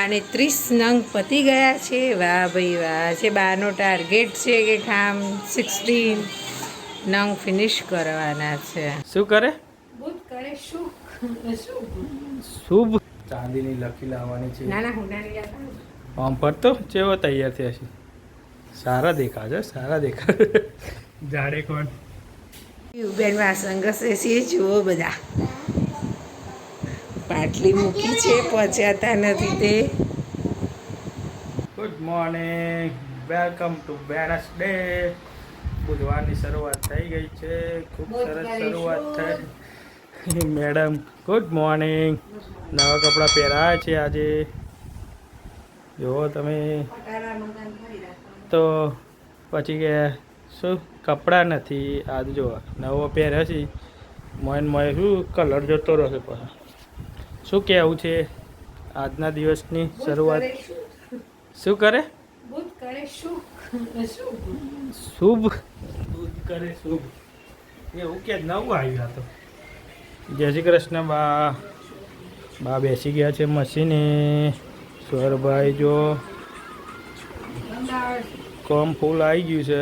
અને 30 નંગ પતી ગયા છે. વાહ ભાઈ વાહ. છે બારનો ટાર્ગેટ છે કે કામ 16 નંગ ફિનિશ કરવાના છે. શું કરે? બુધ કરે શુભ ચાંદીની લખી લાવવાની છે. ના ના હુંડાની લાવતા આમ પર તો ચેવો તૈયાર થયા છે. સારા દેખાશે, સારા દેખાશે. જાડે કોણ બેન વાસણ ઘસે છે. જુઓ બધા પાટલી મૂકી છે, પહોંચાતા નથી તે. Good morning, welcome to Wednesday. બુધવારની શરૂઆત થઈ ગઈ છે. ખૂબ સરસ શરૂઆત થઈ. Madam good morning. નવા કપડાં પહેરાયા છે આજે. જુઓ તમે તો પછી કે શું કપડાં નથી. આજ જો નવો પહેર્યો છે. મોય મોય શું કલર જતો રહેશે પાછો. શું કહેવું છે આજના દિવસની શરૂઆત? શું કરે? બુધ કરે શુભ. શુભ બુધ કરે શુભ. એવું કે નવું આવ્યું તો. જય શ્રી કૃષ્ણ બા. બા બેસી ગયા છે મશીને. સ્વરભાઈ જો કોમ ફૂલ આવી ગયું છે.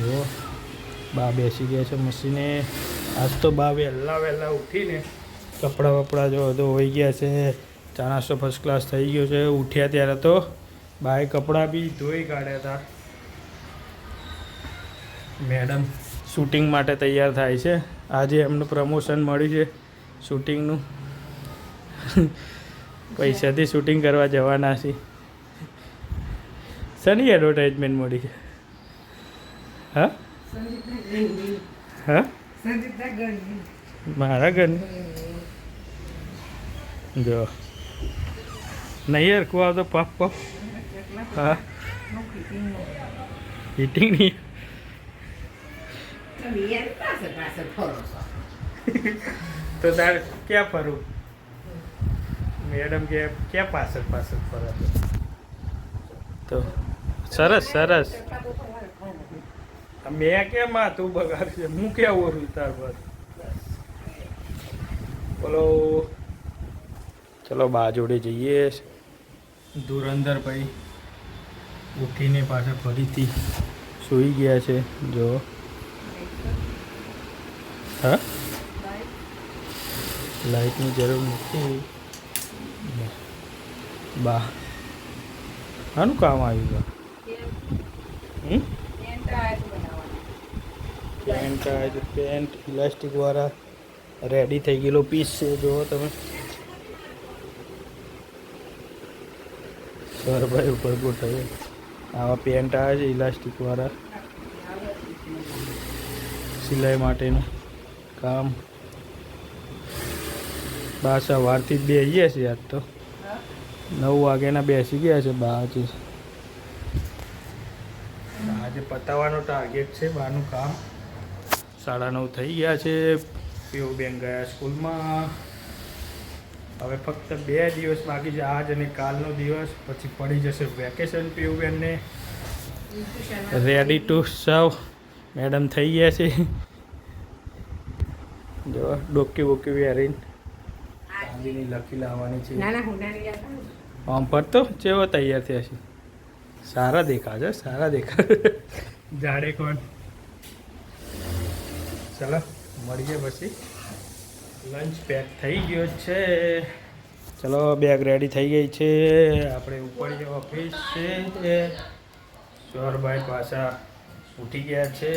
જો બા બેસી ગયા છે મશીને. આજ તો બા વહેલા ઉઠીને કપડાં વપડા જો ધોઈ ગયા છે. ચા નાસ્તો ફર્સ્ટ ક્લાસ થઈ ગયો છે. ઉઠ્યા ત્યારે તો બાએ કપડાં બી ધોઈ કાઢ્યા હતા. મેડમ શૂટિંગ માટે તૈયાર થાય છે. આજે એમનું પ્રમોશન મળ્યું છે શૂટિંગનું. પૈસાથી શૂટિંગ કરવા જવાના છે. શની એડવર્ટાઇઝમેન્ટ મળી છે? હા હા મારા ઘરની જો નહીં હરખું આવતો પફ પફ. હા હીટિંગ નહીં તો તાર ક્યાં ફરું? મેડમ કે ક્યાં પાછળ ફરો? તો સરસ સરસ. મેં કેમ તું બગાડશે? હું કેવું છું તાર પર? બોલો ચલો બા જોડે જઈએ. ધુરંધર ભાઈ ઉઠીને પાછા ફરીથી સૂઈ ગયા છે. જો હા લાઇટની જરૂર નથી. બા આનું કામ આવ્યું બા? પેન્ટ ઇલાસ્ટિક વાળા રેડી થઈ ગયેલો પીસ છે. જુઓ તમે. સરભાઈ ઉપર ગોઠવે આવા પેન્ટ આવે છે ઇલાસ્ટિક વાળા. સિલાઈ માટેનું કામ. બા સવારથી જ બેસીએ છીએ. આજ તો 9 વાગ્યાના બેસી ગયા છે બા. આજે પતાવવાનો ટાર્ગેટ છે બાનું કામ. 9:30 થઈ ગયા છે. પીઓ બેન ગયા સ્કૂલમાં. હવે ફક્ત 2 દિવસ બાકી છે, આજ અને કાલનો દિવસ. પછી પડી જશે વેકેશન. પીઓ બેનને રેડી ટુ સર્વ મેડમ થઈ ગયા છે. જો ડોકી બોકી વેરીને ચાંદીની લખી લાવવાની છે. આમ પર તો ચેવો તૈયાર થયા છે. સારા દેખાશે, સારા દેખાશે. જાડે કોણ. ચાલો મળીએ પછી. લંચ પેક થઈ ગયો છે. ચલો બેગ રેડી થઈ ગઈ છે. આપણે ઉપર ઓફિસ છે. સ્વરભાઈ પાછા ઉઠી ગયા છે.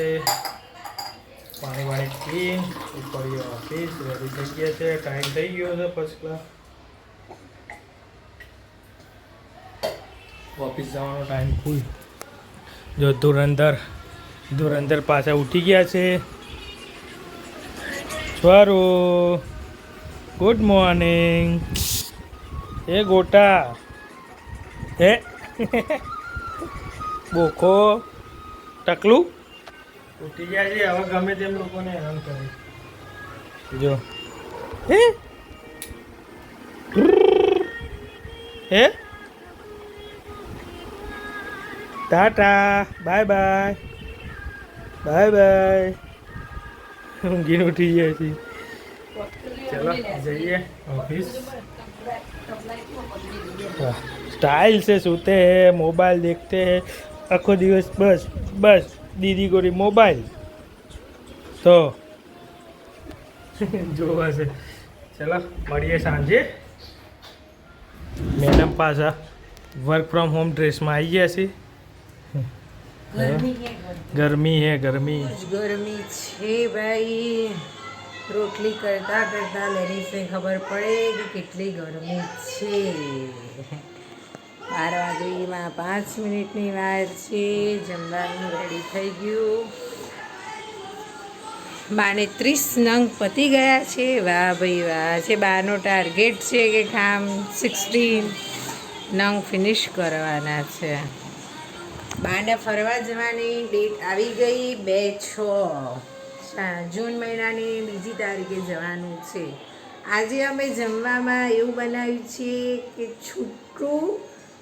પાણી પી ઉપર ઓફિસ રેડી થઈ ગયા છે. ટાઈમ થઈ ગયો છે ફર્સ્ટ ક્લાસ. ઓફિસ જવાનો ટાઈમ ફૂલ. જો ધુરંધર પાછા ઉઠી ગયા છે. સ્વરો ગુડ મોર્નિંગ. એ ગોટા હે બોખો ટકલું ઉઠી ગયા છે. હવે ગમે તેમ લોકોને હેરાન કરે. જો હે tata bye bye bye bye. ઊંઘીને ઉઠી જાય છે. चलो जाइए ऑफिस। स्टाइल से सोते हैं, मोबाइल देखते हैं आखो दिवस, बस बस दीदी को मोबाइल तो જોવા છે। ચલો મળીએ સાંજે। મેડમ પાછા વર્ક ફ્રોમ હોમ ડ્રેસમાં આવી ગયા છે। ગરમી હે ગરમી છે ભાઈ। રોટલી કરતા કરતા લેડીઝને ખબર પડે કે કેટલી ગરમી છે। 12 વાગ્યામાં 5 મિનિટની વાર છે। જમવાનું રેડી થઈ ગયું। બાને 30 નંગ પતી ગયા છે। વાહ ભાઈ વાહ છે। બાનો ટાર્ગેટ છે કે કામ 16 નંગ ફિનિશ કરવાના છે। બાને ફરવા જવાની ડેટ આવી ગઈ 2/6 જૂન મહિનાની 2જી તારીખે જવાનું છે। આજે અમે જમવામાં એવું બનાવ્યું છે કે છૂટું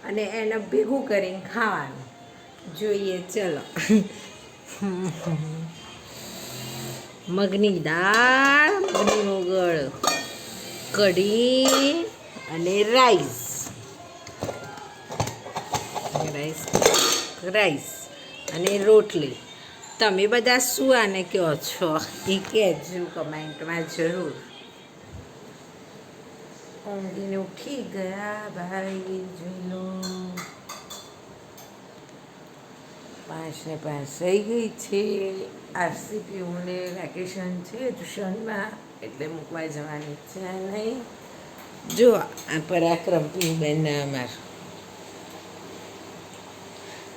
અને એને ભેગું કરીને ખાવાનું જોઈએ। ચલો મગની દાળ, મગની મોગળ, કઢી અને રાઈસ અને રોટલી। તમે બધા શું આને કહો છો એ કહેજો કમેન્ટમાં જરૂર। ઊંઘીને ઉઠી ગયા ભાઈ, જોઈ લો 5 ને 5 થઈ ગઈ છે। આરસીપીઓને વેકેશન છે ટ્યુશનમાં, એટલે મૂકવા જવાની છે નહીં। જો આ પરાક્રમ પીયુબેનના અમારા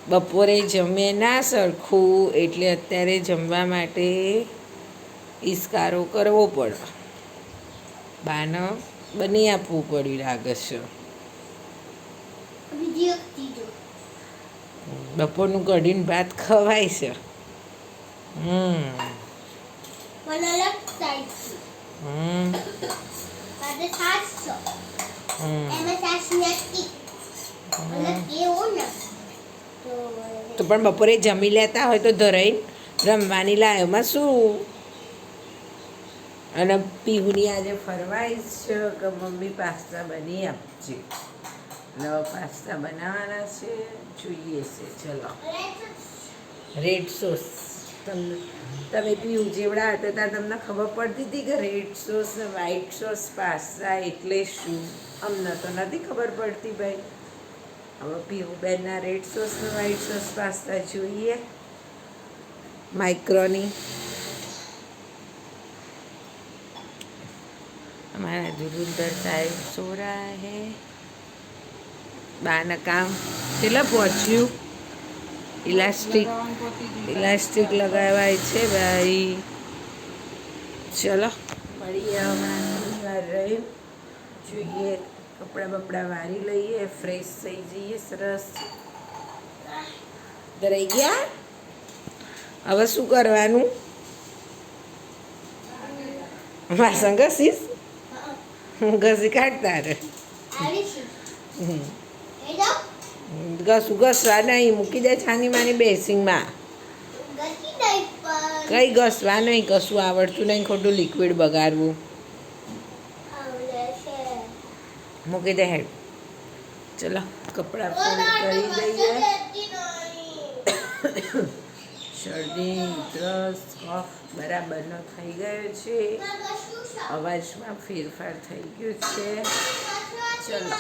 બપોરે જમે ના સરખું, એટલે અત્યારે જમવા માટે ઈસ્કારો કરવો પડે। બાને બની આપવું પડ્યું લાગે છે। બપોરનું કઢીને ભાત ખવાય છે। તો પણ બપોરે જમી લેતા હોય તો ધરાઈને રમવાની લાયોમાં શું। અને પીહુની આજે ફરવાઈશ છે કે મમ્મી પાસ્તા બની આપજે, એટલે પાસ્તા બનાવવાના છે, જોઈએ છે। ચલો રેડ સોસ, તમે પીવું જેવડા હતા ત્યાં તમને ખબર પડતી હતી કે રેડ સોસ ને વ્હાઈટ સોસ પાસ્તા એટલે શું? અમને તો નથી ખબર પડતી ભાઈ। હવે પીયુબેનના રેડ સોસ ને વ્હાઈટ સોસ પાસ્તા જોઈએ। માઇક્રોની हमारा धुरुंधर साहेब सो रहा है। बाना काम કેટલા પહોંચ્યું? ઇલાસ્ટિક લગાવાય છે ભાઈ। ચલો મળીએ હમણાં થોડી વાર રહી, જોઈએ કપડાં બપડા વારી લઈએ, ફ્રેશ થઈ જઈએ સરસ। ડરાઈ ગયા? હવે શું કરવાનું? વાસણ ઘસીશ? ઘસી કાઢતા રે ઘસવા નહીં, મૂકી દે છાની માની બેસિંગમાં। કઈ ઘસવા નહીં, કશું આવડતું નહીં, ખોટું લિક્વિડ બગાડવું। મૂકી દે હેડ। ચલો કપડાં ફોલ્ડ કરી દઈએ। શરદી, ઉધરસ, કફ બરાબરનો થઈ ગયો છે। અવાજમાં ફેરફાર થઈ ગયો છે। ચલો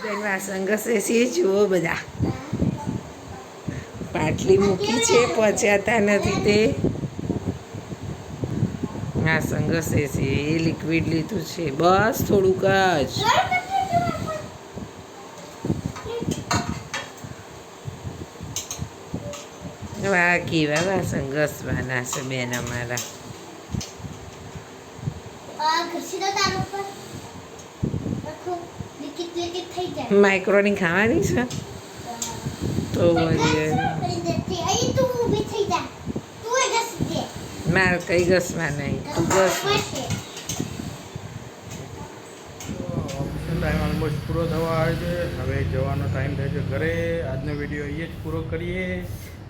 બેન વાસણ ઘસે છે, જુઓ બધા। પાટલી મૂકી છે, પહોંચાતા નથી તે વાસણ ઘસે છે। એ લિક્વિડ લીધું છે, બસ થોડુંક જ। વાહ કેવા વાસણ ઘસવાના છે બેન અમારા। માઇક્રોની ખાવાની છે તો મારે કઈ ઘસવા નહીં, તું ઘસ। ટાઈમ ઓલમોસ્ટ પૂરો થવા આવે છે, હવે જવાનો ટાઈમ થાય છે ઘરે। આજનો વિડીયો અહીંયા જ પૂરો કરીએ।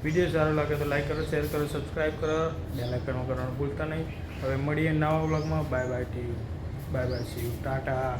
વિડીયો સારો લાગે તો લાઈક કરો, શેર કરો, સબસ્ક્રાઈબ કરો, બેલ આઇકન કરવાનું ભૂલતા નહીં. હવે મળીએ નવા વ્લોગમાં. Bye bye T, bye bye see you, Tata.